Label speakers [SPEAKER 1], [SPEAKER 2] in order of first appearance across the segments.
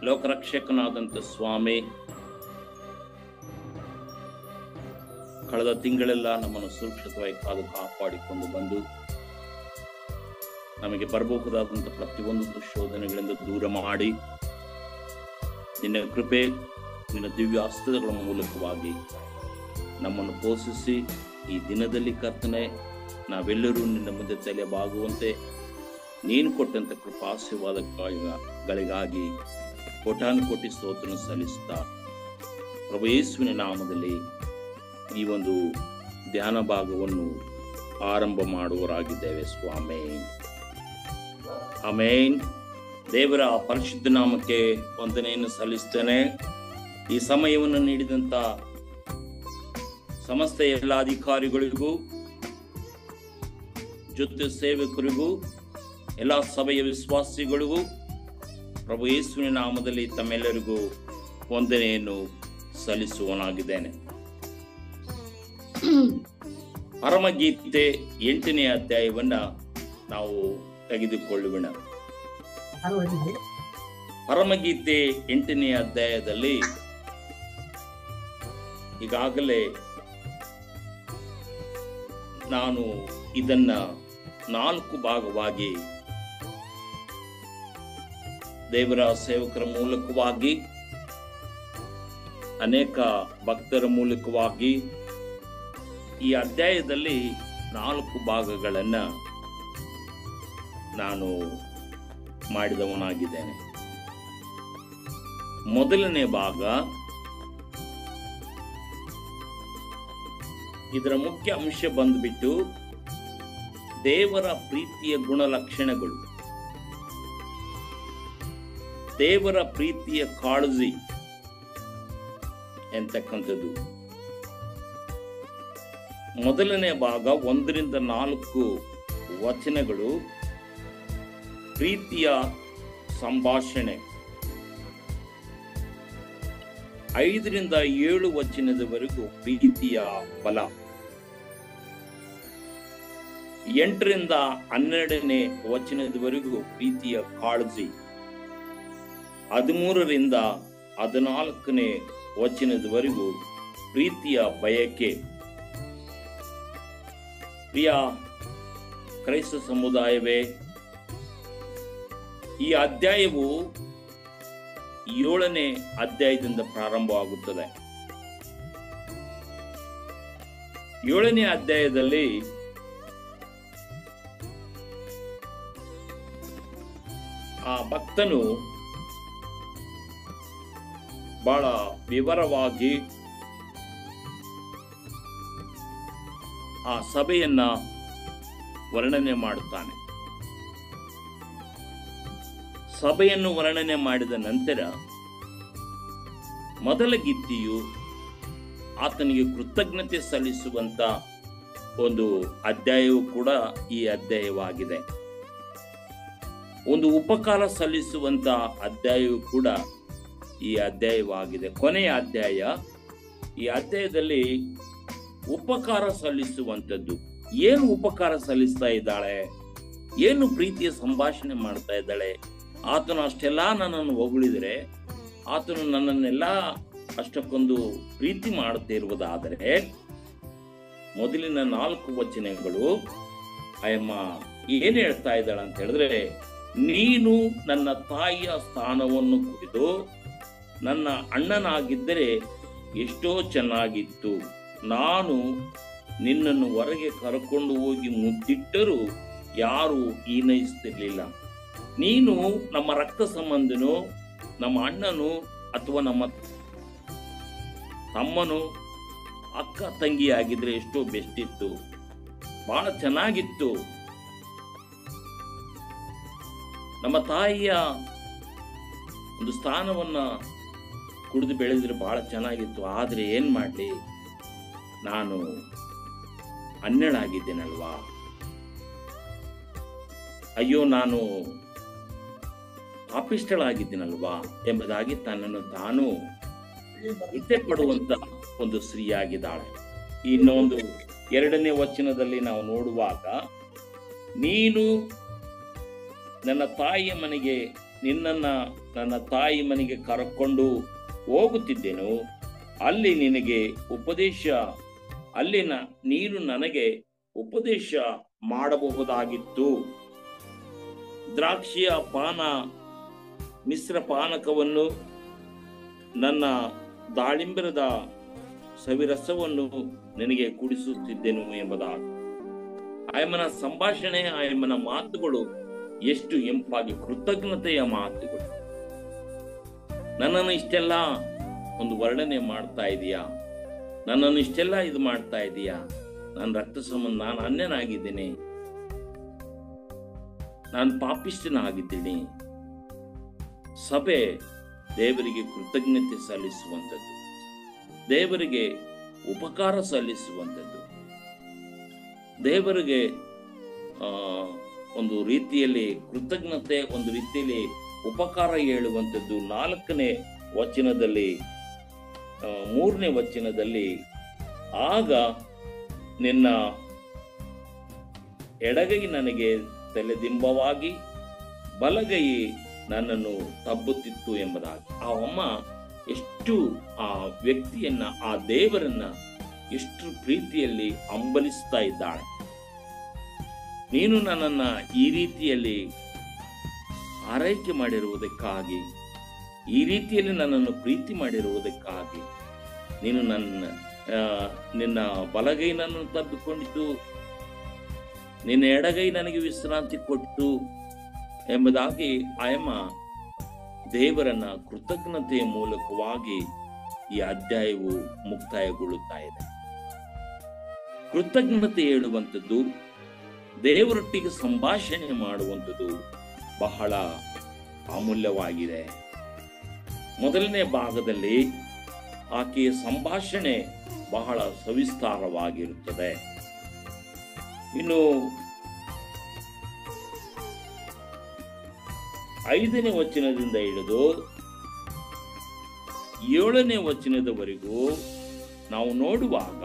[SPEAKER 1] ಲೋಕರಕ್ಷಕನಾದಂಥ ಸ್ವಾಮಿ, ಕಳೆದ ತಿಂಗಳೆಲ್ಲ ನಮ್ಮನ್ನು ಸುರಕ್ಷಿತವಾಗಿ ಕಾಪಾಡಿಕೊಂಡು ಬಂದು ನಮಗೆ ಬರಬಹುದಾದಂಥ ಪ್ರತಿಯೊಂದು ಶೋಧನೆಗಳಿಂದ ದೂರ ಮಾಡಿ ನಿನ್ನ ಕೃಪೆ, ನಿನ್ನ ದಿವ್ಯ ಹಸ್ತಗಳ ಮೂಲಕವಾಗಿ ನಮ್ಮನ್ನು ಪೋಷಿಸಿ ಈ ದಿನದಲ್ಲಿ ಕರ್ತನೆ ನಾವೆಲ್ಲರೂ ನಿನ್ನ ಮುಂದೆ ತಲೆಬಾಗುವಂತೆ ನೀನು ಕೊಟ್ಟಂತ ಕೃಪಾಶೀರ್ವಾದಗಳಿಗಾಗಿ ಕೋಟಾನುಕೋಟಿ ಸ್ತೋತ್ರ ಸಲ್ಲಿಸುತ್ತಾ ಪ್ರಭು ಯೇಸುವಿನ ನಾಮದಲ್ಲಿ ಈ ಒಂದು ಧ್ಯಾನ ಭಾಗವನ್ನು ಆರಂಭ ಮಾಡುವರಾಗಿದ್ದೇವೆ ಸ್ವಾಮಿ. ಆಮೇನ್. ದೇವರ ಪರಿಶುದ್ಧ ನಾಮಕ್ಕೆ ವಂದನೆಯನ್ನು ಸಲ್ಲಿಸ್ತೇನೆ. ಈ ಸಮಯವನ್ನು ನೀಡಿದಂತ ಸಮಸ್ತ ಎಲ್ಲ ಅಧಿಕಾರಿಗಳಿಗೂ, ಜೊತೆ ಸೇವಕರಿಗೂ, ಎಲ್ಲ ಸಭೆಯ ವಿಶ್ವಾಸಿಗಳಿಗೂ ಪ್ರಭು ಯೇಸುವಿನ ನಾಮದಲ್ಲಿ ತಮ್ಮೆಲ್ಲರಿಗೂ ವಂದನೆಯನ್ನು ಸಲ್ಲಿಸುವನಾಗಿದ್ದೇನೆ. ಪರಮಗೀತೆ 8ನೇ ಅಧ್ಯಾಯವನ್ನ ನಾವು ತೆಗೆದುಕೊಳ್ಳುವಿಣ. ಪರಮಗೀತೆ 8ನೇ ಅಧ್ಯಾಯದಲ್ಲಿ ಈಗಾಗಲೇ ನಾನು ಇದನ್ನ 4 ಭಾಗವಾಗಿ ದೇವರ ಸೇವಕರ ಮೂಲಕವಾಗಿ, ಅನೇಕ ಭಕ್ತರ ಮೂಲಕವಾಗಿ ಈ ಅಧ್ಯಾಯದಲ್ಲಿ 4 ಭಾಗಗಳನ್ನ ನಾನು ಮಾಡಿದವನಾಗಿದ್ದೇನೆ. ಮೊದಲನೇ ಭಾಗ, ಇದರ ಮುಖ್ಯ ಅಂಶ ಬಂದ್ಬಿಟ್ಟು ದೇವರ ಪ್ರೀತಿಯ ಗುಣಲಕ್ಷಣಗಳು, ದೇವರ ಪ್ರೀತಿಯ ಕಾಳಜಿ ಎಂತಕ್ಕಂಥದ್ದು. ಮೊದಲನೇ ಭಾಗ 1ರಿಂದ 4 ವಚನಗಳು ಪ್ರೀತಿಯ ಸಂಭಾಷಣೆ, 5ರಿಂದ 7 ವಚನದವರೆಗೂ ಪ್ರೀತಿಯ ಫಲ, 8ರಿಂದ 12ನೇ ವಚನದವರೆಗೂ ಪ್ರೀತಿಯ ಕಾಳಜಿ, 13ರಿಂದ 14ನೇ ವಚನದವರೆಗೂ ಪ್ರೀತಿಯ ಬಯಕೆ. ಪ್ರಿಯ ಕ್ರೈಸ್ತ ಸಮುದಾಯವೇ, ಈ ಅಧ್ಯಾಯವು 7ನೇ ಅಧ್ಯಾಯದಿಂದ ಪ್ರಾರಂಭವಾಗುತ್ತದೆ. 7ನೇ ಅಧ್ಯಾಯದಲ್ಲಿ ಆ ಭಕ್ತನು ಬಹಳ ವಿವರವಾಗಿ ಆ ಸಭೆಯನ್ನ ವರ್ಣನೆ ಮಾಡುತ್ತಾನೆ. ಸಭೆಯನ್ನು ವರ್ಣನೆ ಮಾಡಿದ ನಂತರ ಮೊದಲ ಗೀತೆಯು ಆತನಿಗೆ ಕೃತಜ್ಞತೆ ಸಲ್ಲಿಸುವಂತ ಒಂದು ಅಧ್ಯಾಯವು ಕೂಡ ಈ ಅಧ್ಯಾಯವಾಗಿದೆ. ಒಂದು ಉಪಕಾರ ಸಲ್ಲಿಸುವಂತ ಅಧ್ಯಾಯವು ಕೂಡ ಈ ಅಧ್ಯಾಯವಾಗಿದೆ. ಕೊನೆಯ ಅಧ್ಯಾಯ. ಈ ಅಧ್ಯಾಯದಲ್ಲಿ ಉಪಕಾರ ಸಲ್ಲಿಸುವಂಥದ್ದು. ಏನು ಉಪಕಾರ ಸಲ್ಲಿಸ್ತಾ ಇದ್ದಾಳೆ, ಏನು ಪ್ರೀತಿಯ ಸಂಭಾಷಣೆ ಮಾಡ್ತಾ ಇದ್ದಾಳೆ. ಆತನು ಅಷ್ಟೆಲ್ಲ ನನ್ನನ್ನು ಹೊಗಳಿದರೆ, ಆತನು ನನ್ನನ್ನೆಲ್ಲ ಅಷ್ಟಕ್ಕೊಂದು ಪ್ರೀತಿ ಮಾಡುತ್ತಿರುವುದಾದರೆ, ಮೊದಲಿನ 4 ವಚನಗಳು ಅಯ್ಯಮ್ಮ ಏನ್ ಹೇಳ್ತಾ ಇದ್ದಾಳೆ ಅಂತ ಹೇಳಿದ್ರೆ, ನೀನು ನನ್ನ ತಾಯಿಯ ಸ್ಥಾನವನ್ನು ಕುರಿತು ನನ್ನ ಅಣ್ಣನಾಗಿದ್ದರೆ ಎಷ್ಟೋ ಚೆನ್ನಾಗಿತ್ತು. ನಾನು ನಿನ್ನನ್ನು ಹೊರಗೆ ಕರ್ಕೊಂಡು ಹೋಗಿ ಮುದ್ದಿಟ್ಟರೂ ಯಾರು ಹೀನೈಸ್ತಿರ್ಲಿಲ್ಲ. ನೀನು ನಮ್ಮ ರಕ್ತ ಸಂಬಂಧನು, ನಮ್ಮ ಅಣ್ಣನು ಅಥವಾ ನಮ್ಮ ತಮ್ಮನು, ಅಕ್ಕ ತಂಗಿ ಆಗಿದ್ರೆ ಎಷ್ಟೋ ಬೆಸ್ಟ್ ಇತ್ತು, ಬಹಳ ಚೆನ್ನಾಗಿತ್ತು. ನಮ್ಮ ತಾಯಿಯ ಒಂದು ಸ್ಥಾನವನ್ನ ಕುಡಿದು ಬೆಳೆದ್ರೆ ಬಹಳ ಚೆನ್ನಾಗಿತ್ತು. ಆದ್ರೆ ಏನ್ ಮಾಡ್ಲಿ, ನಾನು ಅನ್ಯಳಾಗಿದ್ದೇನಲ್ವಾ, ಅಯ್ಯೋ ನಾನು ಪಾಪಿಷ್ಠಳಾಗಿದ್ದೀನಲ್ವಾ ಎಂಬುದಾಗಿ ತನ್ನನ್ನು ತಾನು ಇಚ್ಛೆ ಪಡುವಂತ ಒಂದು ಸ್ತ್ರೀಯಾಗಿದ್ದಾಳೆ. ಇನ್ನೊಂದು 2ನೇ ವಚನದಲ್ಲಿ ನಾವು ನೋಡುವಾಗ, ನೀನು ನನ್ನ ತಾಯಿಯ ಮನೆಗೆ ನಿನ್ನನ್ನ ನನ್ನ ತಾಯಿ ಮನೆಗೆ ಕರೆಕೊಂಡು ಹೋಗುತ್ತಿದ್ದೆನು. ಅಲ್ಲಿ ನಿನಗೆ ನೀನು ನನಗೆ ಉಪದೇಶ ಮಾಡಬಹುದಾಗಿತ್ತು. ದ್ರಾಕ್ಷಿಯ ಮಿಶ್ರ ಪಾನಕವನ್ನು, ನನ್ನ ದಾಳಿಂಬರದ ಸವಿರಸವನ್ನು ನಿನಗೆ ಕುಡಿಸುತ್ತಿದ್ದೆನು ಎಂಬುದಾಗಿ. ಆಯಮ್ಮನ ಸಂಭಾಷಣೆ, ಆಯಮ್ಮನ ಮಾತುಗಳು ಎಷ್ಟು ಎಂಪಾಗಿ, ಕೃತಜ್ಞತೆಯ ಮಾತುಗಳು. ನನ್ನನ್ನು ಇಷ್ಟೆಲ್ಲ ಒಂದು ವರ್ಣನೆ ಮಾಡ್ತಾ ಇದೀಯಾ, ನನ್ನನ್ನು ಇಷ್ಟೆಲ್ಲ ಇದು ಮಾಡ್ತಾ ಇದೀಯಾ, ನನ್ನ ರಕ್ತ ಸಂಬಂಧ, ನಾನು ಅನ್ಯನಾಗಿದ್ದೇನೆ, ನಾನು ಪಾಪಿಷ್ಠನಾಗಿದ್ದೀನಿ. ಸಭೆ ದೇವರಿಗೆ ಕೃತಜ್ಞತೆ ಸಲ್ಲಿಸುವಂಥದ್ದು, ದೇವರಿಗೆ ಉಪಕಾರ ಸಲ್ಲಿಸುವಂಥದ್ದು, ದೇವರಿಗೆ ಒಂದು ರೀತಿಯಲ್ಲಿ ಕೃತಜ್ಞತೆ, ಒಂದು ರೀತಿಯಲ್ಲಿ ಉಪಕಾರ ಹೇಳುವಂಥದ್ದು. 4ನೇ ವಚನದಲ್ಲಿ, 3ನೇ ವಚನದಲ್ಲಿ, ಆಗ ನಿನ್ನ ಎಡಗೈ ನನಗೆ ತಲೆದಿಂಬವಾಗಿ ಬಲಗೈ ನನ್ನನ್ನು ತಬ್ಬುತ್ತಿತ್ತು ಎಂಬುದಾಗಿ. ಆ ಅಮ್ಮ ಎಷ್ಟು ಆ ವ್ಯಕ್ತಿಯನ್ನ, ಆ ದೇವರನ್ನ ಎಷ್ಟು ಪ್ರೀತಿಯಲ್ಲಿ ಹಂಬಲಿಸ್ತಾ ಇದ್ದಾಳೆ. ನೀನು ನನ್ನನ್ನ ಈ ರೀತಿಯಲ್ಲಿ ಆರೈಕೆ ಮಾಡಿರುವುದಕ್ಕಾಗಿ, ಈ ರೀತಿಯಲ್ಲಿ ನನ್ನನ್ನು ಪ್ರೀತಿ ಮಾಡಿರುವುದಕ್ಕಾಗಿ, ನೀನು ನಿನ್ನ ಬಲಗೈ ನನ್ನನ್ನು ತಬ್ಬಿಕೊಂಡಿತು, ನಿನ್ನ ಎಡಗೈ ನನಗೆ ವಿಶ್ರಾಂತಿ ಕೊಟ್ಟು ಎಂಬುದಾಗಿ ಆಯಮ್ಮ ದೇವರನ್ನ ಕೃತಜ್ಞತೆಯ ಮೂಲಕವಾಗಿ ಈ ಅಧ್ಯಾಯವು ಮುಕ್ತಾಯಗೊಳ್ಳುತ್ತಾ ಇದೆ. ಕೃತಜ್ಞತೆ ಹೇಳುವಂಥದ್ದು, ದೇವರೊಟ್ಟಿಗೆ ಸಂಭಾಷಣೆ ಮಾಡುವಂಥದ್ದು ಬಹಳ ಅಮೂಲ್ಯವಾಗಿದೆ. ಮೊದಲನೇ ಭಾಗದಲ್ಲಿ ಆಕೆಯ ಸಂಭಾಷಣೆ ಬಹಳ ಸವಿಸ್ತಾರವಾಗಿರುತ್ತದೆ. ಇನ್ನು 5ನೇ ವಚನದಿಂದ ಹಿಡಿದು 7ನೇ ವಚನದವರೆಗೂ ನಾವು ನೋಡುವಾಗ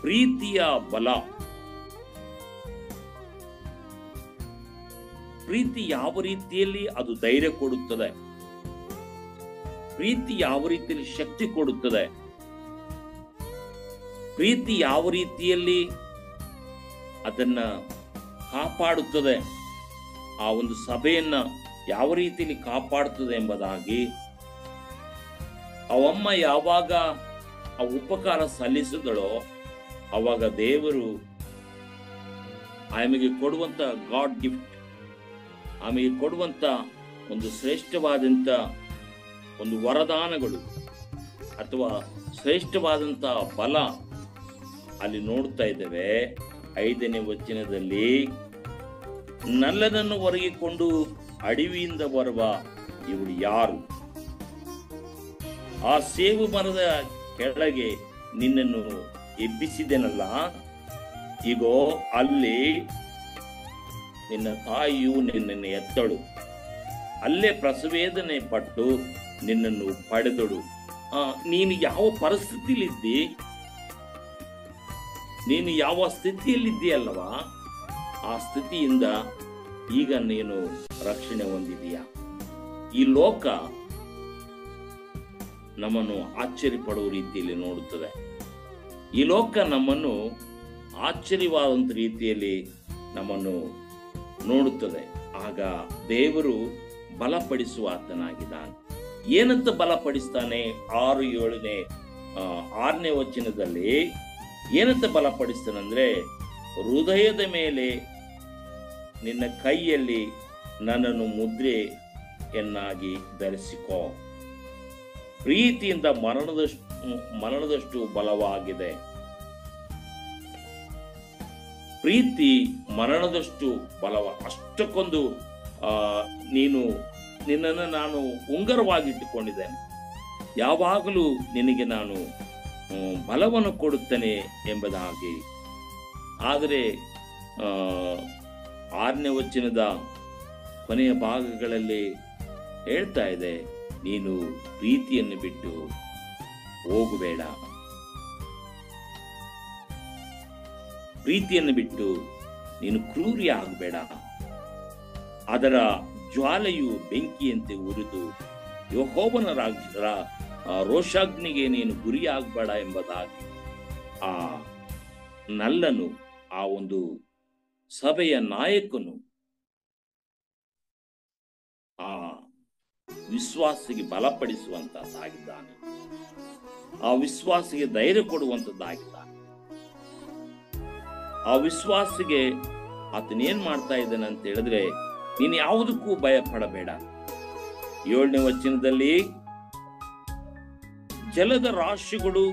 [SPEAKER 1] ಪ್ರೀತಿಯ ಬಲ, ಪ್ರೀತಿ ಯಾವ ರೀತಿಯಲ್ಲಿ ಅದು ಧೈರ್ಯ ಕೊಡುತ್ತದೆ, ಪ್ರೀತಿ ಯಾವ ರೀತಿಯಲ್ಲಿ ಶಕ್ತಿ ಕೊಡುತ್ತದೆ, ಪ್ರೀತಿ ಯಾವ ರೀತಿಯಲ್ಲಿ ಅದನ್ನ ಕಾಪಾಡುತ್ತದೆ, ಆ ಒಂದು ಸಭೆಯನ್ನ ಯಾವ ರೀತಿಯಲ್ಲಿ ಕಾಪಾಡುತ್ತದೆ ಎಂಬುದಾಗಿ. ಅವಮ್ಮ ಯಾವಾಗ ಆ ಉಪಕಾರ ಸಲ್ಲಿಸಿದಳೋ ಅವಾಗ ದೇವರು ಆమెಗೆ ಕೊಡುವಂತ ಗಾಡ್ ಗಿಫ್ಟ್, ಆಮೆಗೆ ಕೊಡುವಂತ ಒಂದು ಶ್ರೇಷ್ಠವಾದಂತ ಒಂದು ವರದಾನಗಳು ಅಥವಾ ಶ್ರೇಷ್ಠವಾದಂತ ಬಲ ಅಲ್ಲಿ ನೋಡ್ತಾ ಇದ್ದೇವೆ. 5ನೇ ವಚನದಲ್ಲಿ, ನಲ್ಲನನ್ನು ಒರಗಿಕೊಂಡು ಅಡವಿಯಿಂದ ಬರುವ ಇವಳು ಯಾರು? ಆ ಸೇವು ಮರದ ಕೆಳಗೆ ನಿನ್ನನ್ನು ಎಬ್ಬಿಸಿದೆನಲ್ಲ, ಈಗೋ ಅಲ್ಲಿ ನಿನ್ನ ತಾಯಿಯು ನಿನ್ನನ್ನು ಎತ್ತಳು, ಅಲ್ಲೇ ಪ್ರಸವೇದನೆ ಪಟ್ಟು ನಿನ್ನನ್ನು ಪಡೆದಳು. ನೀನು ಯಾವ ಪರಿಸ್ಥಿತಿಯಲ್ಲಿದ್ದಿ, ನೀನು ಯಾವ ಸ್ಥಿತಿಯಲ್ಲಿದ್ದೀಯಲ್ಲವಾ, ಆ ಸ್ಥಿತಿಯಿಂದ ಈಗ ನೀನು ರಕ್ಷಣೆ ಹೊಂದಿದೀಯ. ಈ ಲೋಕ ನಮ್ಮನ್ನು ಆಶ್ಚರ್ಯಪಡುವ ರೀತಿಯಲ್ಲಿ ನೋಡುತ್ತದೆ. ಈ ಲೋಕ ನಮ್ಮನ್ನು ಆಶ್ಚರ್ಯವಾದಂತ ರೀತಿಯಲ್ಲಿ ನಮ್ಮನ್ನು ನೋಡುತ್ತದೆ. ಆಗ ದೇವರು ಬಲಪಡಿಸುವ ಆತನಾಗಿದ್ದಾನೆ. ಏನಂತ ಬಲಪಡಿಸ್ತಾನೆ? 6ನೇ ವಚನದಲ್ಲಿ ಏನಂತ ಬಲಪಡಿಸ್ತಾನಂದ್ರೆ, ಹೃದಯದ ಮೇಲೆ ನಿನ್ನ ಕೈಯಲ್ಲಿ ನನ್ನನ್ನು ಮುದ್ರೆಯನ್ನಾಗಿ ಧರಿಸಿಕೋ. ಪ್ರೀತಿಯಿಂದ ಮರಣದಷ್ಟು ಬಲವಾಗಿದೆ. ಪ್ರೀತಿ ಮರಣದಷ್ಟು ಬಲವ. ಅಷ್ಟಕ್ಕೊಂದು ನಿನ್ನನ್ನು ನಾನು ಉಂಗರವಾಗಿಟ್ಟುಕೊಂಡಿದ್ದೇನೆ. ಯಾವಾಗಲೂ ನಿನಗೆ ನಾನು ಬಲವನ್ನು ಕೊಡುತ್ತೇನೆ ಎಂಬುದಾಗಿ. ಆದರೆ 6ನೇ ವಚನದ ಕೊನೆಯ ಭಾಗಗಳಲ್ಲಿ ಹೇಳ್ತಾ ಇದೆ, ನೀನು ಪ್ರೀತಿಯನ್ನು ಬಿಟ್ಟು ಹೋಗಬೇಡ, ಪ್ರೀತಿಯನ್ನು ಬಿಟ್ಟು ನೀನು ಕ್ರೂರಿ ಆಗಬೇಡ, ಅದರ ಜ್ವಾಲೆಯು ಬೆಂಕಿಯಂತೆ ಉರಿದು ಯೆಹೋವನ ರೋಷಾಗ್ನಿಗೆ ನೀನು ಗುರಿಯಾಗಬೇಡ ಎಂಬುದಾಗಿ ಆ ನಲ್ಲನು, ಆ ಒಂದು ಸಭೆಯ ನಾಯಕನು ಆ ವಿಶ್ವಾಸಿಗೆ ಬಲಪಡಿಸುವಂತದ್ದಾಗಿದ್ದಾನೆ, ಆ ವಿಶ್ವಾಸಿಗೆ ಧೈರ್ಯ ಕೊಡುವಂತದ್ದಾಗಿದ್ದಾನೆ. ಆ ವಿಶ್ವಾಸಿಗೆ ಆತನೇನ್ ಮಾಡ್ತಾ ಇದ್ದಾನೆ ಅಂತ ಹೇಳಿದ್ರೆ, ನೀನು ಯಾವುದಕ್ಕೂ ಭಯ ಪಡಬೇಡ. 7ನೇ ವಚನದಲ್ಲಿ ಜಲದ ರಾಶಿಗಳು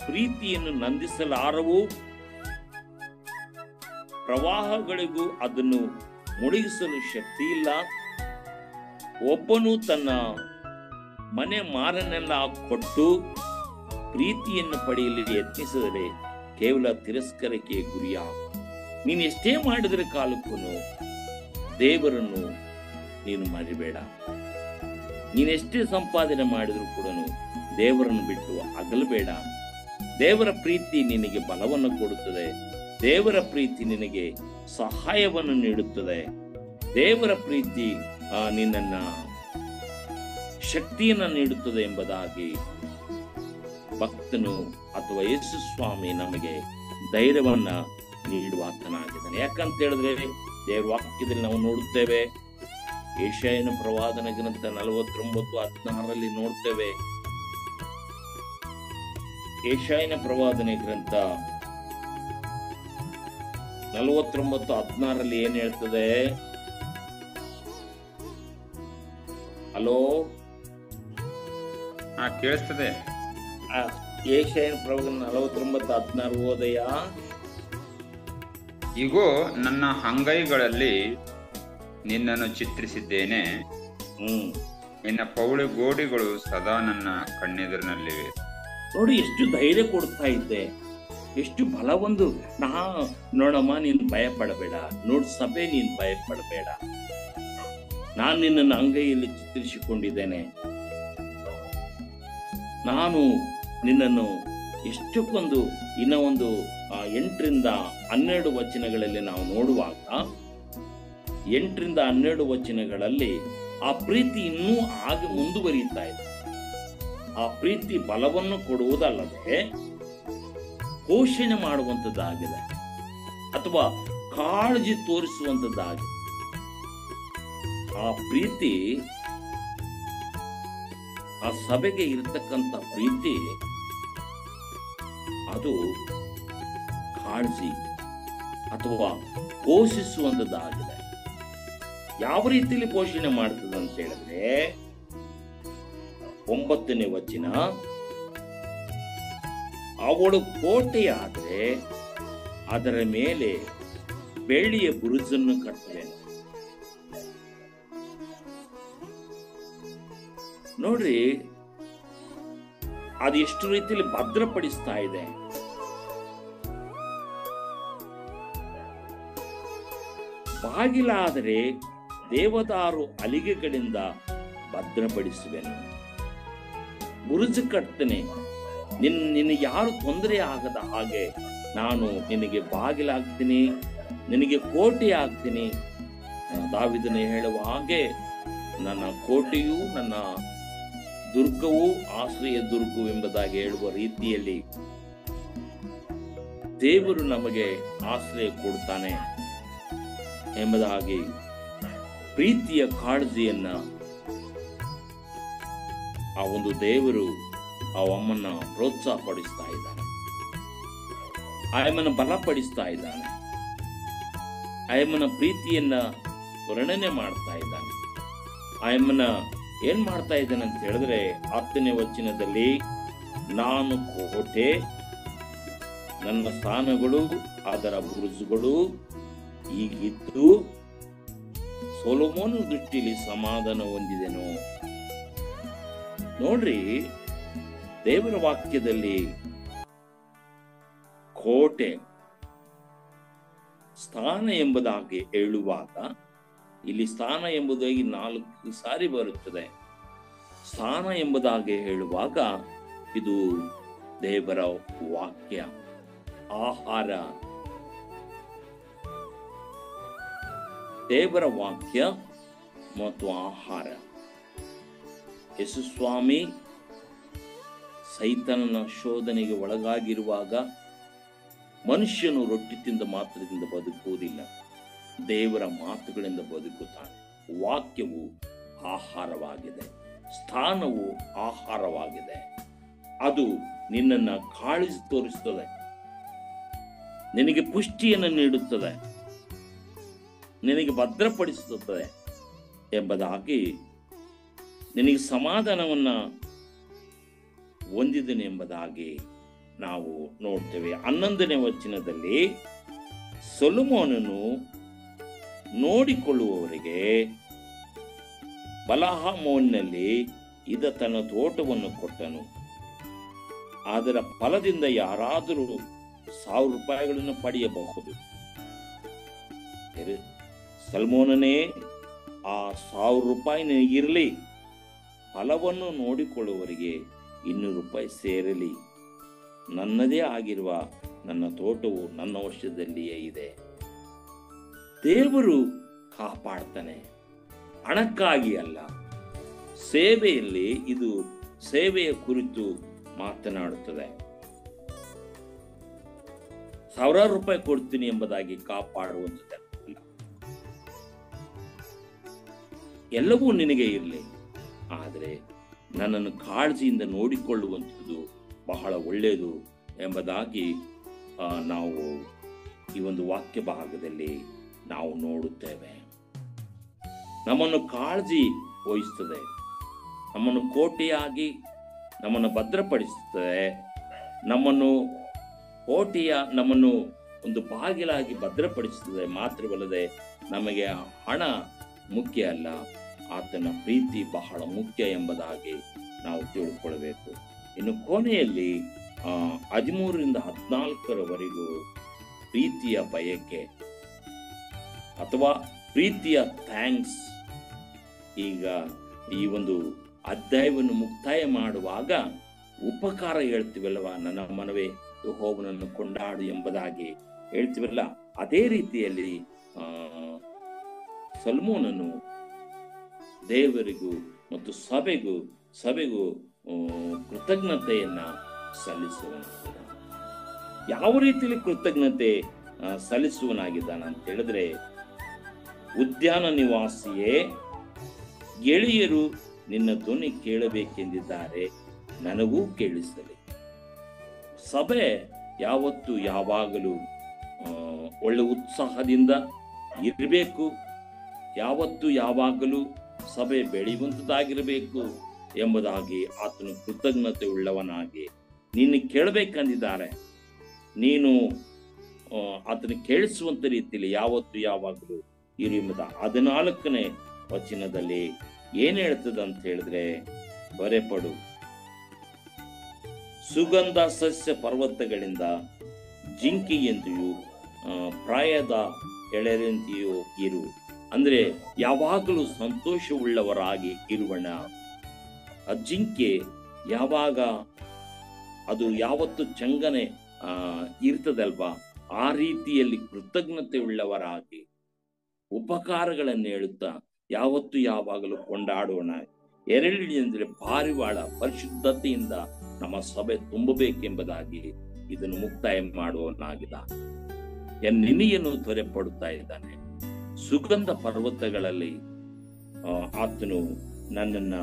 [SPEAKER 1] ಪ್ರೀತಿಯನ್ನು ನಂದಿಸಲಾರವು, ಪ್ರವಾಹಗಳಿಗೂ ಅದನ್ನು ಮುಳುಗಿಸಲು ಶಕ್ತಿ ಇಲ್ಲ. ಒಬ್ಬನು ತನ್ನ ಮನೆ ಮಾರನ್ನೆಲ್ಲ ಕೊಟ್ಟು ಪ್ರೀತಿಯನ್ನು ಪಡೆಯಲು ಯತ್ನಿಸಿದರೆ ಕೇವಲ ತಿರಸ್ಕರಕ್ಕೆ ಗುರಿಯ. ನೀನು ಎಷ್ಟೇ ಮಾಡಿದರೆ ಕಾಲಕ್ಕೂ ದೇವರನ್ನು ನೀನು ಮರಿಬೇಡ. ನೀನೆಷ್ಟೇ ಸಂಪಾದನೆ ಮಾಡಿದ್ರು ಕೂಡ ದೇವರನ್ನು ಬಿಟ್ಟು ಅಗಲಬೇಡ. ದೇವರ ಪ್ರೀತಿ ನಿನಗೆ ಬಲವನ್ನು ಕೊಡುತ್ತದೆ, ದೇವರ ಪ್ರೀತಿ ನಿನಗೆ ಸಹಾಯವನ್ನು ನೀಡುತ್ತದೆ, ದೇವರ ಪ್ರೀತಿ ನಿನ್ನನ್ನ ಶಕ್ತಿಯನ್ನು ನೀಡುತ್ತದೆ ಎಂಬುದಾಗಿ ಭಕ್ತನು ಅಥವಾ ಯೇಸು ಸ್ವಾಮಿ ನಮಗೆ ಧೈರ್ಯವನ್ನ ನೀಡುವಾತನಾಗಿದ್ದಾನೆ. ಯಾಕಂತ ಹೇಳಿದ್ರೆ ದೇವರ ವಾಕ್ಯದಲ್ಲಿ ನಾವು ನೋಡುತ್ತೇವೆ, ಯೆಶಾಯನ ಪ್ರವಾದನ ಗ್ರಂಥ 49:16 ನೋಡ್ತೇವೆ. ಯೆಶಾಯನ ಪ್ರವಾದನೆ ಗ್ರಂಥ 49:16 ಏನ್ ಹೇಳ್ತದೆ? ಹಲೋ,
[SPEAKER 2] ಕೇಳಿಸ್ತದೆ.
[SPEAKER 1] ಯೆಶಾಯನ ಪ್ರವಾದನೆ 49:16 ಓದಯ್ಯ.
[SPEAKER 2] ಇಗೋ, ನನ್ನ ಅಂಗೈಗಳಲ್ಲಿ ನಿನ್ನನ್ನು ಚಿತ್ರಿಸಿದ್ದೇನೆ, ನಿನ್ನ ಪೌಳಿ ಗೋಡೆಗಳು ಸದಾ ನನ್ನ ಕಣ್ಣೆದುರಿನಲ್ಲಿವೆ.
[SPEAKER 1] ನೋಡಿ, ಎಷ್ಟು ಧೈರ್ಯ ಕೊಡ್ತಾ ಇದ್ದೆ, ಎಷ್ಟು ಬಲವೊಂದು. ನೋಡಮ್ಮ, ನೀನು ಭಯ ಪಡಬೇಡ. ನೋಡ್ ಸಭೆ, ನೀನು ಭಯ ಪಡಬೇಡ. ನಾನು ನಿನ್ನನ್ನು ಅಂಗೈಯಲ್ಲಿ ಚಿತ್ರಿಸಿಕೊಂಡಿದ್ದೇನೆ. ನಾನು ನಿನ್ನನ್ನು ಎಷ್ಟಕ್ಕೊಂದು ಇನ್ನ ಒಂದು 8-12 ವಚನಗಳಲ್ಲಿ ನಾವು ನೋಡುವಾಗ 8-12 ವಚನಗಳಲ್ಲಿ ಆ ಪ್ರೀತಿ ಇನ್ನೂ ಹಾಗೆ ಮುಂದುವರಿಯುತ್ತಾ ಇದೆ. ಆ ಪ್ರೀತಿ ಬಲವನ್ನು ಕೊಡುವುದಲ್ಲದೆ ಪೋಷಣೆ ಮಾಡುವಂಥದ್ದಾಗಿದೆ, ಅಥವಾ ಕಾಳಜಿ ತೋರಿಸುವಂಥದ್ದಾಗಿದೆ. ಆ ಪ್ರೀತಿ, ಆ ಸಭೆಗೆ ಇರತಕ್ಕಂಥ ಪ್ರೀತಿ, ಅದು ಕಾಳಜಿ ಅಥವಾ ಪೋಷಿಸುವಂಥದ್ದಾಗಿದೆ. ಯಾವ ರೀತಿಯಲ್ಲಿ ಪೋಷಣೆ ಮಾಡ್ತದೆ ಅಂತ ಹೇಳಿದ್ರೆ 9ನೇ ವಚನ, ಅವಳು ಕೋಟೆಯಾದ್ರೆ ಅದರ ಮೇಲೆ ಬೆಳ್ಳಿಯ ಬುರುಜನ್ನು ಕಟ್ಟುವೆನು. ನೋಡ್ರಿ, ಅದು ಎಷ್ಟು ರೀತಿಯಲ್ಲಿ ಭದ್ರಪಡಿಸ್ತಾ ಇದೆ. ಬಾಗಿಲಾದರೆ ದೇವದಾರು ಅಲಿಗೆಗಳಿಂದ ಭದ್ರಪಡಿಸುವೆನು. ಬುರುಜು ಕಟ್ತೇನೆ, ನಿನಗೆ ಯಾರು ತೊಂದರೆ ಆಗದ ಹಾಗೆ ನಾನು ನಿನಗೆ ಬಾಗಿಲಾಗ್ತೀನಿ, ನಿನಗೆ ಕೋಟೆ ಆಗ್ತೀನಿ. ದಾವೀದನೇ ಹೇಳುವ ಹಾಗೆ, ನನ್ನ ಕೋಟೆಯು ನನ್ನ ದುರ್ಗವು ಆಶ್ರಯ ದುರ್ಗವು ಎಂಬುದಾಗಿ ಹೇಳುವ ರೀತಿಯಲ್ಲಿ ದೇವರು ನಮಗೆ ಆಶ್ರಯ ಕೊಡ್ತಾನೆ ಎಂಬುದಾಗಿ ಪ್ರೀತಿಯ ಕಾಳಜಿಯನ್ನ ಆ ಒಂದು ದೇವರು ಆ ಅಮ್ಮನ್ನ ಪ್ರೋತ್ಸಾಹ ಪಡಿಸ್ತಾ ಇದ್ದಾನೆ, ಆಯಮ್ಮನ ಬಲಪಡಿಸ್ತಾ ಇದ್ದಾನೆ, ಆಯಮ್ಮನ ಪ್ರೀತಿಯನ್ನ ವರ್ಣನೆ ಮಾಡ್ತಾ ಇದ್ದಾನೆ. ಆಯಮ್ಮನ ಏನ್ ಮಾಡ್ತಾ ಇದ್ದಾನೆ ಅಂತ ಹೇಳಿದ್ರೆ 10ನೇ ವಚನದಲ್ಲಿ, ನಾನು ಕೋಟೆ, ನನ್ನ ಸ್ಥಾನಗಳು ಅದರ ಬುರುಜುಗಳು ಈಗಿದ್ದು ಸೊಲೊಮೋನ ದೃಷ್ಟಿಯಲ್ಲಿ ಸಮಾಧಾನ ಹೊಂದಿದೆನು. ನೋಡ್ರಿ, ದೇವರ ವಾಕ್ಯದಲ್ಲಿ ಕೋಟೆ, ಸ್ಥಾನ ಎಂಬುದಾಗಿ ಹೇಳುವಾಗ ಇಲ್ಲಿ ಸ್ಥಾನ ಎಂಬುದಾಗಿ 4 ಸಾರಿ ಬರುತ್ತದೆ. ಸ್ಥಾನ ಎಂಬುದಾಗಿ ಹೇಳುವಾಗ ಇದು ದೇವರ ವಾಕ್ಯ, ಆಹಾರ, ದೇವರ ವಾಕ್ಯ ಮತ್ತು ಆಹಾರ. ಯೇಸುಸ್ವಾಮಿ ಸೈತಾನನ ಶೋಧನೆಗೆ ಒಳಗಾಗಿರುವಾಗ ಮನುಷ್ಯನು ರೊಟ್ಟಿ ತಿಂದ ಮಾತ್ರದಿಂದ ಬದುಕುವುದಿಲ್ಲ, ದೇವರ ಮಾತುಗಳಿಂದ ಬದುಕುತ್ತಾನೆ. ವಾಕ್ಯವು ಆಹಾರವಾಗಿದೆ, ಸ್ಥಾನವು ಆಹಾರವಾಗಿದೆ. ಅದು ನಿನ್ನನ್ನು ಕಾಳಿಸಿ ತೋರಿಸುತ್ತದೆ, ನಿನಗೆ ಪುಷ್ಟಿಯನ್ನು ನೀಡುತ್ತದೆ, ನಿನಗೆ ಭದ್ರಪಡಿಸುತ್ತದೆ ಎಂಬುದಾಗಿ, ನಿನಗೆ ಸಮಾಧಾನವನ್ನು ಹೊಂದಿದನು ಎಂಬುದಾಗಿ ನಾವು ನೋಡ್ತೇವೆ. 11ನೇ ವಚನದಲ್ಲಿ ಸೊಲೊಮೋನನು ನೋಡಿಕೊಳ್ಳುವವರಿಗೆ ಬಲಹಾಮೋನಿನಲ್ಲಿ ಇದ ತನ್ನ ತೋಟವನ್ನು ಕೊಟ್ಟನು. ಅದರ ಫಲದಿಂದ ಯಾರಾದರೂ 1000 ರೂಪಾಯಿಗಳನ್ನು ಪಡೆಯಬಹುದು. ಸೊಲೊಮೋನನೇ, ಆ 1000 ರೂಪಾಯಿ ನಿನಗಿರಲಿ, ಫಲವನ್ನು ನೋಡಿಕೊಳ್ಳುವವರಿಗೆ 200 ರೂಪಾಯಿ ಸೇರಲಿ. ನನ್ನದೇ ಆಗಿರುವ ನನ್ನ ತೋಟವು ನನ್ನ ವಶದಲ್ಲಿಯೇ ಇದೆ. ದೇವರು ಕಾಪಾಡ್ತಾನೆ, ಹಣಕ್ಕಾಗಿ ಅಲ್ಲ. ಸೇವೆಯಲ್ಲಿ ಇದು ಸೇವೆಯ ಕುರಿತು ಮಾತನಾಡುತ್ತದೆ. 1000 ರೂಪಾಯಿ ಕೊಡ್ತೀನಿ ಎಂಬುದಾಗಿ ಕಾಪಾಡುವಂಥದ್ದು ಎಲ್ಲವೂ ನಿನಗೆ ಇರಲಿ, ಆದರೆ ನನ್ನನ್ನು ಕಾಳಜಿಯಿಂದ ನೋಡಿಕೊಳ್ಳುವಂಥದ್ದು ಬಹಳ ಒಳ್ಳೆಯದು ಎಂಬುದಾಗಿ ನಾವು ಈ ಒಂದು ವಾಕ್ಯ ಭಾಗದಲ್ಲಿ ನಾವು ನೋಡುತ್ತೇವೆ. ನಮ್ಮನ್ನು ಕಾಳಜಿ ವಹಿಸುತ್ತದೆ, ನಮ್ಮನ್ನು ಕೋಟೆಯಾಗಿ ನಮ್ಮನ್ನು ಭದ್ರಪಡಿಸುತ್ತದೆ. ನಮ್ಮನ್ನು ಒಂದು ಬಾಗಿಲಾಗಿ ಭದ್ರಪಡಿಸುತ್ತದೆ. ಮಾತ್ರವಲ್ಲದೆ ನಮಗೆ ಹಣ ಮುಖ್ಯ ಅಲ್ಲ, ಆತನ ಪ್ರೀತಿ ಬಹಳ ಮುಖ್ಯ ಎಂಬುದಾಗಿ ನಾವು ತಿಳ್ಕೊಳ್ಬೇಕು. ಇನ್ನು ಕೊನೆಯಲ್ಲಿ 13ರಿಂದ 14ರವರೆಗೂ ಪ್ರೀತಿಯ ಬಯಕೆ ಅಥವಾ ಪ್ರೀತಿಯ ಥ್ಯಾಂಕ್ಸ್. ಈಗ ಈ ಒಂದು ಅಧ್ಯಾಯವನ್ನು ಮುಕ್ತಾಯ ಮಾಡುವಾಗ ಉಪಕಾರ ಹೇಳ್ತೀವಲ್ವ, ನನ್ನ ಮನವೇ ಯೆಹೋವನನ್ನು ಕೊಂಡಾಡು ಎಂಬುದಾಗಿ ಹೇಳ್ತೀವಲ್ಲ, ಅದೇ ರೀತಿಯಲ್ಲಿ ಸೊಲೊಮೋನನು ದೇವರಿಗೂ ಮತ್ತು ಸಭೆಗೂ ಕೃತಜ್ಞತೆಯನ್ನ ಸಲ್ಲಿಸುವನಾಗಿದ್ದ. ಯಾವ ರೀತಿಯಲ್ಲಿ ಕೃತಜ್ಞತೆ ಸಲ್ಲಿಸುವನಾಗಿದ್ದಾನ ಅಂತ ಹೇಳಿದ್ರೆ, ಉದ್ಯಾನ ನಿವಾಸಿಯೇ, ಗೆಳೆಯರು ನಿನ್ನ ಧ್ವನಿ ಕೇಳಬೇಕೆಂದಿದ್ದಾರೆ, ನನಗೂ ಕೇಳಿಸಲಿ. ಸಭೆ ಯಾವತ್ತು ಯಾವಾಗಲೂ ಒಳ್ಳೆ ಉತ್ಸಾಹದಿಂದ ಇರಬೇಕು. ಯಾವತ್ತು ಯಾವಾಗಲೂ ಸಭೆ ಬೆಳೆಯುವಂಥದ್ದಾಗಿರಬೇಕು ಎಂಬುದಾಗಿ ಆತನು ಕೃತಜ್ಞತೆ ಉಳ್ಳವನಾಗಿ ನೀನು ಕೇಳಬೇಕಂದಿದ್ದಾರೆ. ನೀನು ಆತನ ಕೇಳಿಸುವಂತ ರೀತಿಯಲ್ಲಿ ಯಾವತ್ತು ಯಾವಾಗಲೂ ಇರು ಎಂಬುದ 14ನೇ ವಚನದಲ್ಲಿ ಏನ್ ಹೇಳ್ತದೆ ಅಂತ ಹೇಳಿದ್ರೆ, ಹೊರೆಪಡು, ಸುಗಂಧ ಸಸ್ಯ ಪರ್ವತಗಳಿಂದ ಜಿಂಕೆಯಂತೆಯೂ ಪ್ರಾಯದ ಎಳೆಯಂತೆಯೂ ಇರು. ಅಂದ್ರೆ ಯಾವಾಗಲೂ ಸಂತೋಷವುಳ್ಳವರಾಗಿ ಇರುವಣ. ಆ ಜಿಂಕೆ ಯಾವಾಗ ಅದು ಯಾವತ್ತು ಚಂಗನೆ ಇರ್ತದಲ್ವಾ, ಆ ರೀತಿಯಲ್ಲಿ ಕೃತಜ್ಞತೆ ಉಳ್ಳವರಾಗಿ ಉಪಕಾರಗಳನ್ನು ಹೇಳುತ್ತಾ ಯಾವತ್ತು ಯಾವಾಗಲೂ ಕೊಂಡಾಡೋಣ. ಎರಡನೇ ಅಂದ್ರೆ ಪಾರಿವಾಳ, ಪರಿಶುದ್ಧತೆಯಿಂದ ನಮ್ಮ ಸಭೆ ತುಂಬಬೇಕೆಂಬುದಾಗಿ ಇದನ್ನು ಮುಕ್ತಾಯ ಮಾಡುವವನಾಗಿದ್ದ. ನಿನ್ನೆಯನ್ನು ತ್ವರೆಪಡುತ್ತಾ ಇದ್ದಾನೆ. ಸುಗಂಧ ಪರ್ವತಗಳಲ್ಲಿ ಆತನು ನನ್ನನ್ನ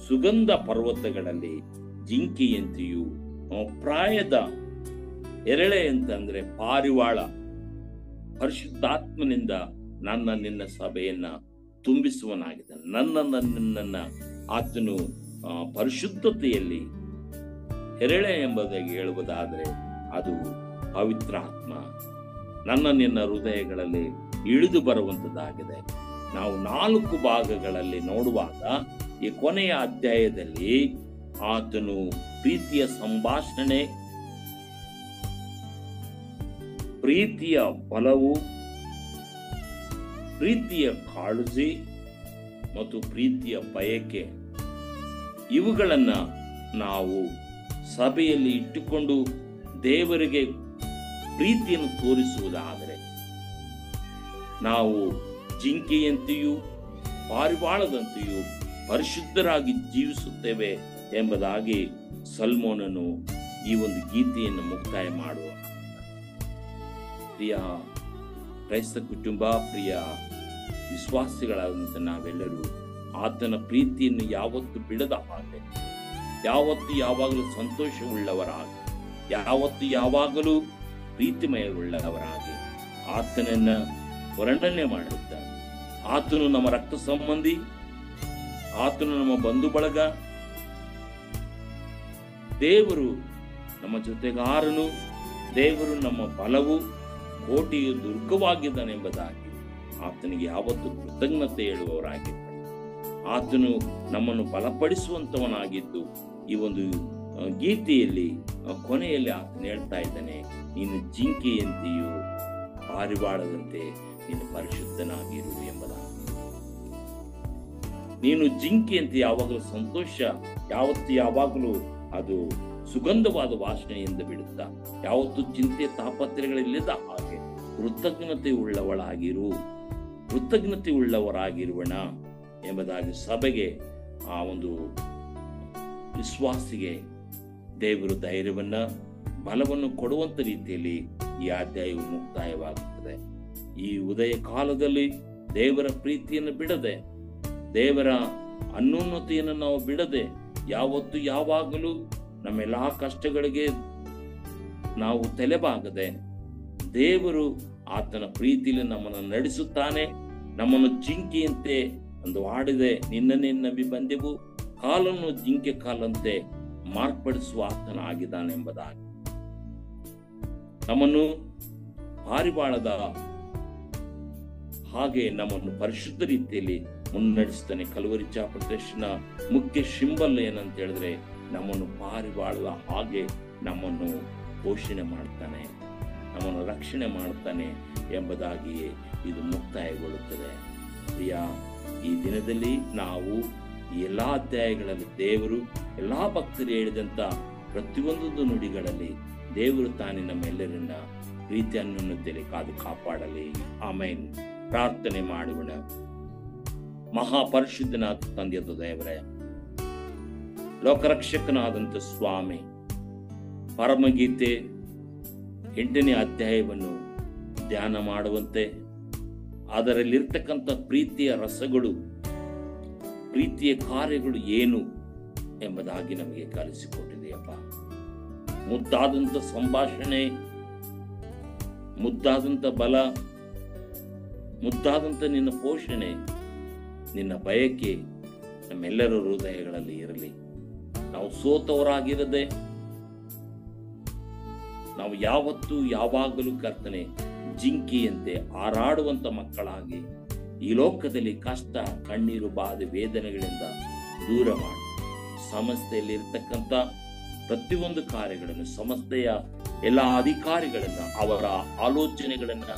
[SPEAKER 1] ಸುಗಂಧ ಪರ್ವತಗಳಲ್ಲಿ ಜಿಂಕೆಯಂತೆಯೂ ಪ್ರಾಯದ ಎರೆಳೆ ಅಂತಂದ್ರೆ ಪಾರಿವಾಳ ಪರಿಶುದ್ಧಾತ್ಮನಿಂದ ನಿನ್ನ ಸಭೆಯನ್ನ ತುಂಬಿಸುವನಾಗಿದ್ದಾನೆ. ನಿನ್ನನ್ನ ಆತನು ಪರಿಶುದ್ಧತೆಯಲ್ಲಿ ಎರೆಳೆ ಎಂಬುದಾಗಿ ಹೇಳುವುದಾದ್ರೆ ಅದು ಪವಿತ್ರಾತ್ಮ ನಿನ್ನ ಹೃದಯಗಳಲ್ಲಿ ಇಳಿದು ಬರುವಂತದ್ದಾಗಿದೆ. ನಾವು 4 ಭಾಗಗಳಲ್ಲಿ ನೋಡುವಾಗ ಈ ಕೊನೆಯ ಅಧ್ಯಾಯದಲ್ಲಿ ಆತನು ಪ್ರೀತಿಯ ಸಂಭಾಷಣೆ, ಪ್ರೀತಿಯ ಬಲವು, ಪ್ರೀತಿಯ ಕಾಳಜಿ ಮತ್ತು ಪ್ರೀತಿಯ ಬಯಕೆ, ಇವುಗಳನ್ನ ನಾವು ಸಭೆಯಲ್ಲಿ ಇಟ್ಟುಕೊಂಡು ದೇವರಿಗೆ ಪ್ರೀತಿಯನ್ನು ತೋರಿಸುವುದಾದರೆ ನಾವು ಜಿಂಕೆಯಂತೆಯೂ ಪಾರಿವಾಳದಂತೆಯೂ ಪರಿಶುದ್ಧರಾಗಿ ಜೀವಿಸುತ್ತೇವೆ ಎಂಬುದಾಗಿ ಸಲ್ಮೋನನು ಈ ಒಂದು ಗೀತೆಯನ್ನು ಮುಕ್ತಾಯ ಮಾಡುವ. ಪ್ರಿಯ ಕ್ರೈಸ್ತ ಕುಟುಂಬ, ಪ್ರಿಯ ವಿಶ್ವಾಸಿಗಳಾದಂಥ ನಾವೆಲ್ಲರೂ ಆತನ ಪ್ರೀತಿಯನ್ನು ಯಾವತ್ತು ಬಿಡದ ಹಾಗೆ, ಯಾವತ್ತು ಯಾವಾಗಲೂ ಸಂತೋಷವುಳ್ಳವರಾಗಿ, ಯಾವತ್ತು ಯಾವಾಗಲೂ ಪ್ರೀತಿಮಯವುಳ್ಳವರಾಗಿ ಆತನನ್ನ ವರ್ಣನೆ ಮಾಡುತ್ತಾರೆ. ಆತನು ನಮ್ಮ ರಕ್ತ ಸಂಬಂಧಿ, ಆತನು ನಮ್ಮ ಬಂಧು ಬಳಗ, ದೇವರು ನಮ್ಮ ಜೊತೆಗಾರನು, ದೇವರು ನಮ್ಮ ಬಲವು, ಕೋಟೆಯು ದುರ್ಗವಾಗಿದ್ದಾನೆಂಬುದಾಗಿ ಆತನಿಗೆ ಯಾವತ್ತು ಕೃತಜ್ಞತೆ ಹೇಳುವವರಾಗಿದ್ದಾನೆ. ಆತನು ನಮ್ಮನ್ನು ಬಲಪಡಿಸುವಂತವನಾಗಿದ್ದು ಈ ಒಂದು ಗೀತೆಯಲ್ಲಿ ಕೊನೆಯಲ್ಲಿ ಆತನು ಹೇಳ್ತಾ ಇದ್ದಾನೆ, ನೀನು ಜಿಂಕೆಯಂತೆಯೂ ಪಾರಿವಾಳದಂತೆ ನೀನು ಪರಿಶುದ್ಧನಾಗಿರು ಎಂಬುದಾಗಿ. ನೀನು ಜಿಂಕೆಯಂತೆ ಯಾವಾಗಲೂ ಸಂತೋಷ, ಯಾವತ್ತು ಯಾವಾಗಲೂ ಅದು ಸುಗಂಧವಾದ ವಾಸನೆಯಿಂದ ಬಿಡುತ್ತಾ, ಯಾವತ್ತು ಚಿಂತೆ ತಾಪತ್ರೆಗಳಿಲ್ಲದ ಹಾಗೆ ಕೃತಜ್ಞತೆ ಉಳ್ಳವರಾಗಿರುವಣ ಎಂಬುದಾಗಿ ಸಭೆಗೆ, ಆ ಒಂದು ವಿಶ್ವಾಸಿಗೆ ದೇವರು ಧೈರ್ಯವನ್ನ ಬಲವನ್ನು ಕೊಡುವಂತ ರೀತಿಯಲ್ಲಿ ಈ ಅಧ್ಯಾಯವು ಮುಕ್ತಾಯವಾಗುತ್ತದೆ. ಈ ಉದಯ ಕಾಲದಲ್ಲಿ ದೇವರ ಪ್ರೀತಿಯನ್ನು ಬಿಡದೆ, ದೇವರ ಅನ್ಯೋನ್ಯತೆಯನ್ನು ನಾವು ಬಿಡದೆ, ಯಾವತ್ತು ಯಾವಾಗಲೂ ನಮ್ಮೆಲ್ಲಾ ಕಷ್ಟಗಳಿಗೆ ನಾವು ತಲೆಬಾಗದೆ, ದೇವರು ಆತನ ಪ್ರೀತಿಯಲ್ಲಿ ನಮ್ಮನ್ನು ನಡೆಸುತ್ತಾನೆ. ನಮ್ಮನ್ನು ಜಿಂಕೆಯಂತೆ ಒಂದು ಆಡಿದೆ, ನಿನ್ನನ್ನೇ ನಂಬಿ ಬಂದೆವು, ಕಾಲನ್ನು ಜಿಂಕೆ ಕಾಲಂತೆ ಮಾರ್ಪಡಿಸುವ ಆತನ ಆಗಿದ್ದಾನೆಂಬುದಾಗಿ ನಮ್ಮನ್ನು ಪಾರಿವಾಳದ ಹಾಗೆ ನಮ್ಮನ್ನು ಪರಿಶುದ್ಧ ರೀತಿಯಲ್ಲಿ ಮುನ್ನಡೆಸ್ತಾನೆ. ಕಲ್ವರಿ ಚಾಪಲ್ ಚರ್ಚ್ನ ಮುಖ್ಯ ಸಿಂಬಲ್ ಏನಂತ ಹೇಳಿದ್ರೆ, ನಮ್ಮನ್ನು ಪಾರಿವಾಳದ ಹಾಗೆ ನಮ್ಮನ್ನು ಪೋಷಣೆ ಮಾಡ್ತಾನೆ, ನಮ್ಮನ್ನು ರಕ್ಷಣೆ ಮಾಡ್ತಾನೆ ಎಂಬುದಾಗಿಯೇ ಇದು ಮುಕ್ತಾಯಗೊಳ್ಳುತ್ತದೆ. ಪ್ರಿಯ, ಈ ದಿನದಲ್ಲಿ ನಾವು ಈ ಎಲ್ಲಾ ಅಧ್ಯಾಯಗಳಲ್ಲಿ ದೇವರು ಎಲ್ಲಾ ಭಕ್ತರು ಹೇಳಿದಂತ ಪ್ರತಿಯೊಂದು ನುಡಿಗಳಲ್ಲಿ ದೇವರು ತಾನೇ ನಮ್ಮೆಲ್ಲರನ್ನ ಪ್ರೀತಿಯನ್ನು ಕಾದು ಕಾಪಾಡಲಿ. ಆಮೇನ್. ಪ್ರಾರ್ಥನೆ ಮಾಡೋಣ. ಮಹಾಪರಿಶುದ್ಧನಾದ ತಂದೆಯಾದ ದೇವರೇ, ಲೋಕರಕ್ಷಕನಾದಂಥ ಸ್ವಾಮಿ, ಪರಮಗೀತೆ 8ನೇ ಅಧ್ಯಾಯವನ್ನು ಧ್ಯಾನ ಮಾಡುವಂತೆ, ಅದರಲ್ಲಿರ್ತಕ್ಕಂಥ ಪ್ರೀತಿಯ ರಸಗಳು, ಪ್ರೀತಿಯ ಕಾರ್ಯಗಳು ಏನು ಎಂಬುದಾಗಿ ನಮಗೆ ಕಲಿಸಿಕೊಟ್ಟಿದೆಯಪ್ಪ. ಮುದ್ದಾದಂಥ ಸಂಭಾಷಣೆ, ಮುದ್ದಾದಂಥ ಬಲ, ಮುದ್ದಾದಂಥ ನಿನ್ನ ಪೋಷಣೆ, ನಿನ್ನ ಬಯಕೆ ನಮ್ಮೆಲ್ಲರ ಹೃದಯಗಳಲ್ಲಿ ಇರಲಿ. ನಾವು ಸೋತವರಾಗಿರದೆ, ನಾವು ಯಾವತ್ತೂ ಯಾವಾಗಲೂ ಕರ್ತನೆ ಜಿಂಕೆಯಂತೆ ಹಾರಾಡುವಂತ ಮಕ್ಕಳಾಗಿ ಈ ಲೋಕದಲ್ಲಿ ಕಷ್ಟ, ಕಣ್ಣೀರು, ಬಾಧೆ, ವೇದನೆಗಳಿಂದ ದೂರ ಮಾಡಿ, ಸಂಸ್ಥೆಯಲ್ಲಿ ಇರ್ತಕ್ಕಂಥ ಪ್ರತಿಯೊಂದು ಕಾರ್ಯಗಳನ್ನು, ಸಂಸ್ಥೆಯ ಎಲ್ಲ ಅಧಿಕಾರಿಗಳನ್ನ, ಅವರ ಆಲೋಚನೆಗಳನ್ನ,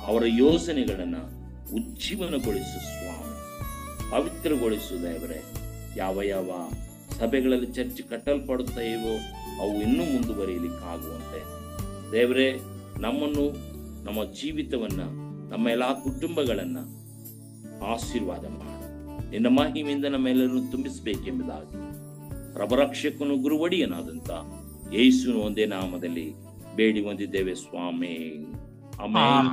[SPEAKER 1] ಅವರ ಯೋಜನೆಗಳನ್ನ ಉಜ್ಜೀವನಗೊಳಿಸು ಸ್ವಾಮಿ, ಪವಿತ್ರಗೊಳಿಸು ದೇವರೇ. ಯಾವ ಯಾವ ಸಭೆಗಳಲ್ಲಿ ಚರ್ಚ್ ಕಟ್ಟಲ್ಪಡುತ್ತಾ ಇವೋ ಅವು ಇನ್ನೂ ಮುಂದುವರಿಯಲಿಕ್ಕಾಗುವಂತೆ ದೇವರೇ, ನಮ್ಮನ್ನು, ನಮ್ಮ ಜೀವಿತವನ್ನ, ನಮ್ಮ ಎಲ್ಲಾ ಕುಟುಂಬಗಳನ್ನ ಆಶೀರ್ವಾದ ಮಾಡಿ ನಿನ್ನ ಮಹಿಮೆಯಿಂದ ನಮ್ಮೆಲ್ಲರನ್ನು ತುಂಬಿಸಬೇಕೆಂಬುದಾಗಿ ಪ್ರಭರಕ್ಷಕನು ಗುರುವಡಿಯನಾದಂತ ಯೇಸುವಿನ ಒಂದೇ ನಾಮದಲ್ಲಿ ಬೇಡಿ ಹೊಂದಿದ್ದೇವೆ ಸ್ವಾಮಿ. ಆಮೆನ್.